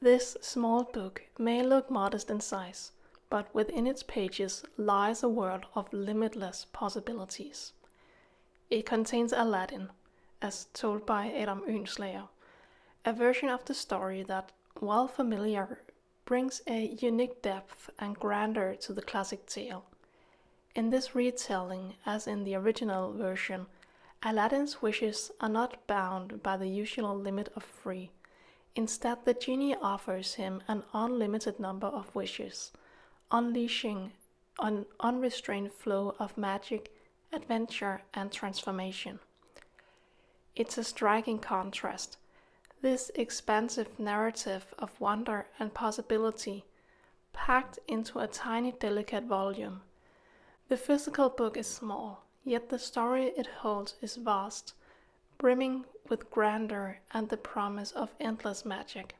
This small book may look modest in size, but within its pages lies a world of limitless possibilities. It contains Aladdin, as told by Adam Oehlenschläger, a version of the story that, while familiar, brings a unique depth and grandeur to the classic tale. In this retelling, as in the original version, Aladdin's wishes are not bound by the usual limit of three. Instead, the genie offers him an unlimited number of wishes, unleashing an unrestrained flow of magic, adventure, and transformation. It's a striking contrast. This expansive narrative of wonder and possibility, packed into a tiny, delicate volume. The physical book is small, yet the story it holds is vast, brimming with grandeur and the promise of endless magic.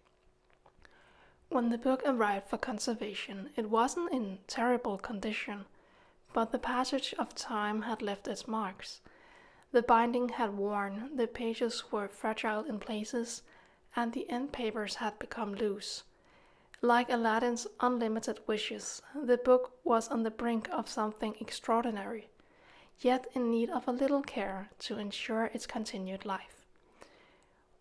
When the book arrived for conservation, it wasn't in terrible condition, but the passage of time had left its marks. The binding had worn, the pages were fragile in places, and the end papers had become loose. Like Aladdin's unlimited wishes, the book was on the brink of something extraordinary, yet in need of a little care to ensure its continued life.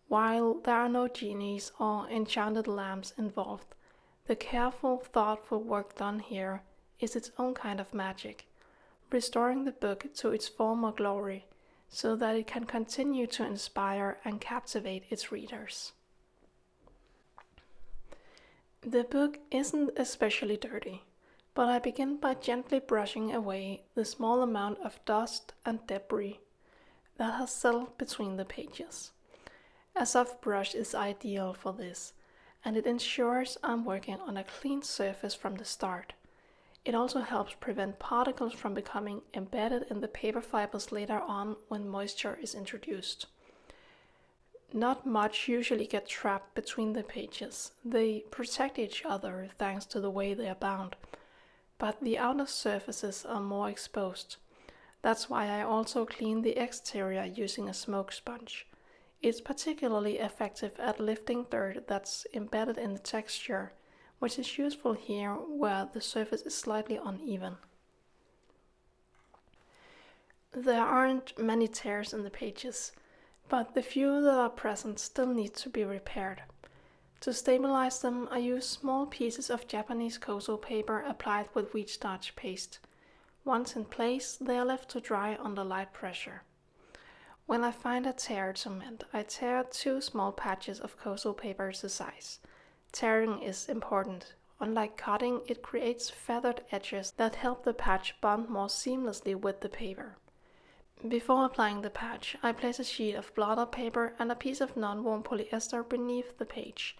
While there are no genies or enchanted lamps involved, the careful, thoughtful work done here is its own kind of magic, restoring the book to its former glory so that it can continue to inspire and captivate its readers. The book isn't especially dirty, but I begin by gently brushing away the small amount of dust and debris that has settled between the pages. A soft brush is ideal for this, and it ensures I'm working on a clean surface from the start. It also helps prevent particles from becoming embedded in the paper fibers later on when moisture is introduced. Not much usually gets trapped between the pages. They protect each other thanks to the way they are bound, but the outer surfaces are more exposed. That's why I also clean the exterior using a smoke sponge. It's particularly effective at lifting dirt that's embedded in the texture, which is useful here where the surface is slightly uneven. There aren't many tears in the pages, but the few that are present still need to be repaired. To stabilize them, I use small pieces of Japanese koso paper applied with wheat starch paste. Once in place, they are left to dry under light pressure. When I find a tear to mend, I tear 2 small patches of koso paper to size. Tearing is important. Unlike cutting, it creates feathered edges that help the patch bond more seamlessly with the paper. Before applying the patch, I place a sheet of blotter paper and a piece of non-worn polyester beneath the page.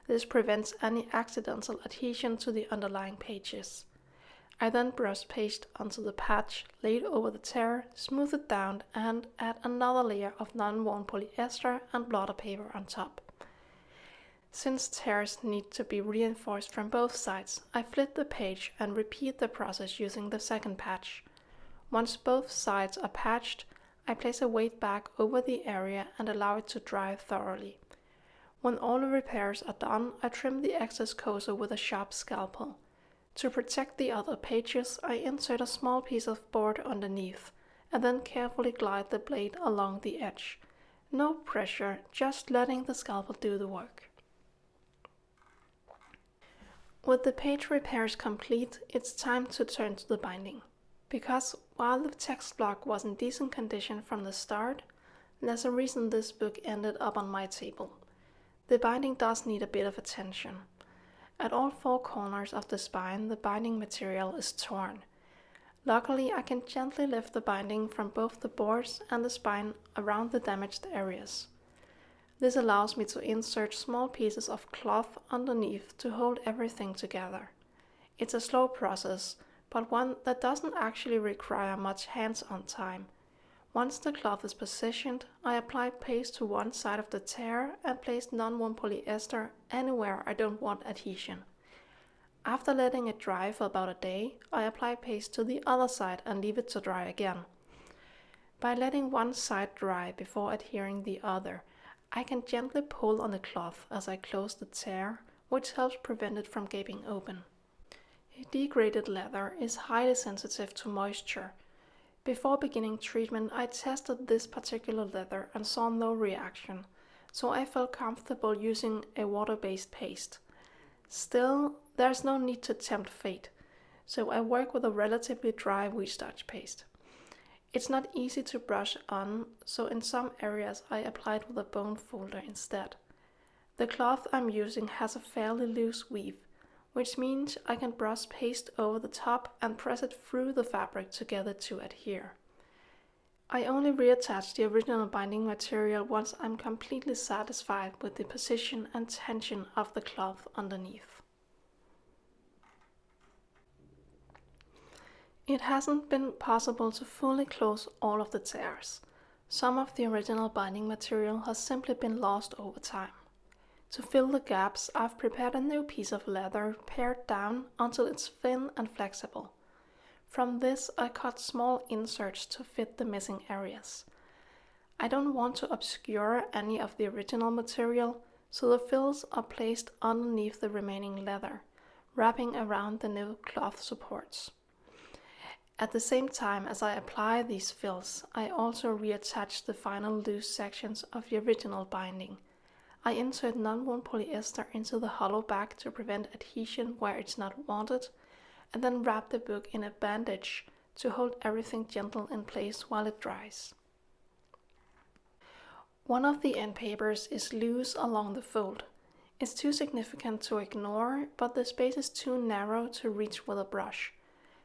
This prevents any accidental adhesion to the underlying pages. I then brush paste onto the patch, lay it over the tear, smooth it down, and add another layer of non-worn polyester and blotter paper on top. Since tears need to be reinforced from both sides, I flip the page and repeat the process using the second patch. Once both sides are patched, I place a weight bag over the area and allow it to dry thoroughly. When all the repairs are done, I trim the excess koso with a sharp scalpel. To protect the other pages, I insert a small piece of board underneath, and then carefully glide the blade along the edge. No pressure, just letting the scalpel do the work. With the page repairs complete, it's time to turn to the binding. Because while the text block was in decent condition from the start, there's a reason this book ended up on my table. The binding does need a bit of attention. At all 4 corners of the spine, the binding material is torn. Luckily, I can gently lift the binding from both the boards and the spine around the damaged areas. This allows me to insert small pieces of cloth underneath to hold everything together. It's a slow process, but one that doesn't actually require much hands-on time. Once the cloth is positioned, I apply paste to one side of the tear and place non-worn polyester anywhere I don't want adhesion. After letting it dry for about a day, I apply paste to the other side and leave it to dry again. By letting one side dry before adhering the other, I can gently pull on the cloth as I close the tear, which helps prevent it from gaping open. Degraded leather is highly sensitive to moisture. Before beginning treatment, I tested this particular leather and saw no reaction, so I felt comfortable using a water-based paste. Still, there's no need to tempt fate, so I work with a relatively dry wheat starch paste. It's not easy to brush on, so in some areas I applied with a bone folder instead. The cloth I'm using has a fairly loose weave, which means I can brush paste over the top and press it through the fabric to get it to adhere. I only reattach the original binding material once I'm completely satisfied with the position and tension of the cloth underneath. It hasn't been possible to fully close all of the tears. Some of the original binding material has simply been lost over time. To fill the gaps, I've prepared a new piece of leather pared down until it's thin and flexible. From this, I cut small inserts to fit the missing areas. I don't want to obscure any of the original material, so the fills are placed underneath the remaining leather, wrapping around the new cloth supports. At the same time as I apply these fills, I also reattach the final loose sections of the original binding. I insert non-woven polyester into the hollow back to prevent adhesion where it's not wanted, and then wrap the book in a bandage to hold everything gentle in place while it dries. One of the end papers is loose along the fold. It's too significant to ignore, but the space is too narrow to reach with a brush.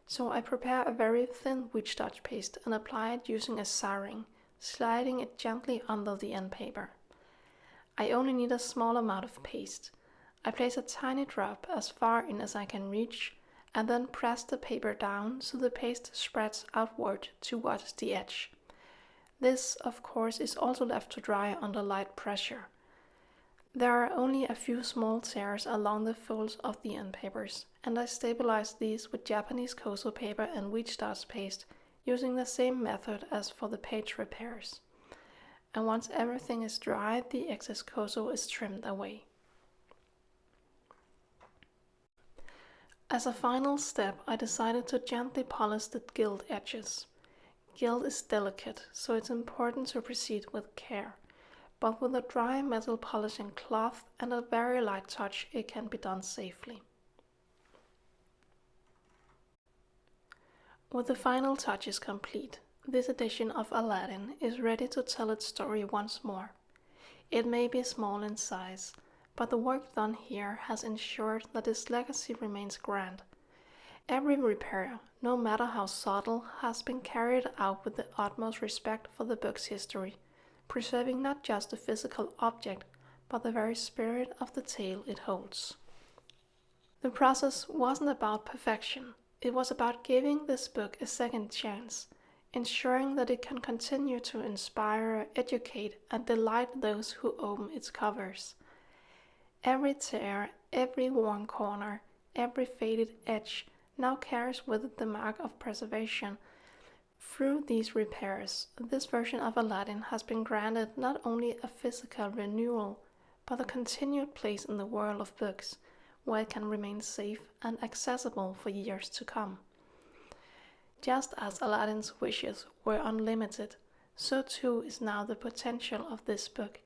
So I prepare a very thin wheat starch paste and apply it using a saring, sliding it gently under the end paper. I only need a small amount of paste. I place a tiny drop as far in as I can reach, and then press the paper down so the paste spreads outward towards the edge. This, of course, is also left to dry under light pressure. There are only a few small tears along the folds of the end papers, and I stabilize these with Japanese koso paper and wheat starch paste using the same method as for the page repairs. And once everything is dry, the excess koso is trimmed away. As a final step, I decided to gently polish the gilt edges. Gilt is delicate, so it's important to proceed with care. But with a dry metal polishing cloth and a very light touch, it can be done safely. With the final touches complete, this edition of Aladdin is ready to tell its story once more. It may be small in size, but the work done here has ensured that its legacy remains grand. Every repair, no matter how subtle, has been carried out with the utmost respect for the book's history, preserving not just the physical object, but the very spirit of the tale it holds. The process wasn't about perfection. It was about giving this book a second chance, ensuring that it can continue to inspire, educate, and delight those who open its covers. Every tear, every worn corner, every faded edge now carries with it the mark of preservation. Through these repairs, this version of Aladdin has been granted not only a physical renewal, but a continued place in the world of books, where it can remain safe and accessible for years to come. Just as Aladdin's wishes were unlimited, so too is now the potential of this book.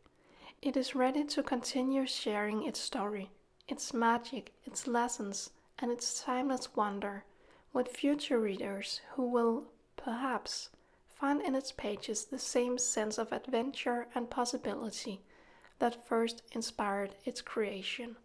It is ready to continue sharing its story, its magic, its lessons, and its timeless wonder with future readers who will, perhaps, find in its pages the same sense of adventure and possibility that first inspired its creation.